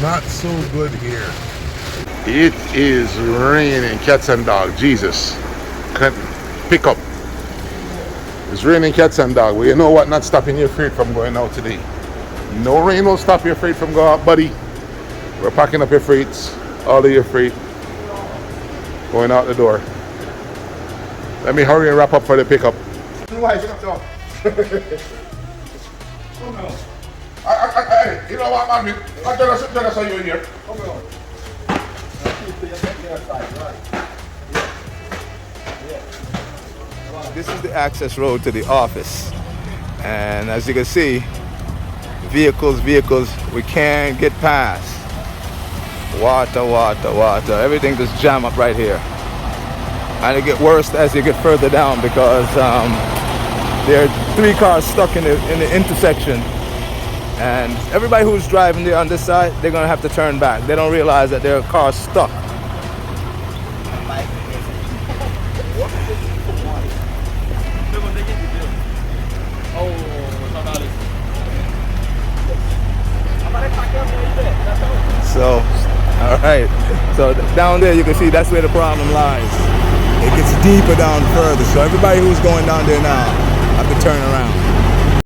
not so good here. It is raining cats and dogs. Jesus. Can't pick up. It's raining cats and dogs. Well, you know what? Not stopping your freight from going out today. No rain will stop your freight from going out, buddy. We're packing up your freights. All of your freight. Going out the door. Let me hurry and wrap up for the pickup. You know what, man? I tell us how you're here. This is the access road to the office, and as you can see, vehicles, we can't get past. Water, everything just jam up right here, and it gets worse as you get further down because there are 3 cars stuck in the intersection, and everybody who's driving there on this side, they're gonna have to turn back. They don't realize that their car's stuck. So, all right. So down there you can see that's where the problem lies. It gets deeper down further. So everybody who's going down there now have to turn around.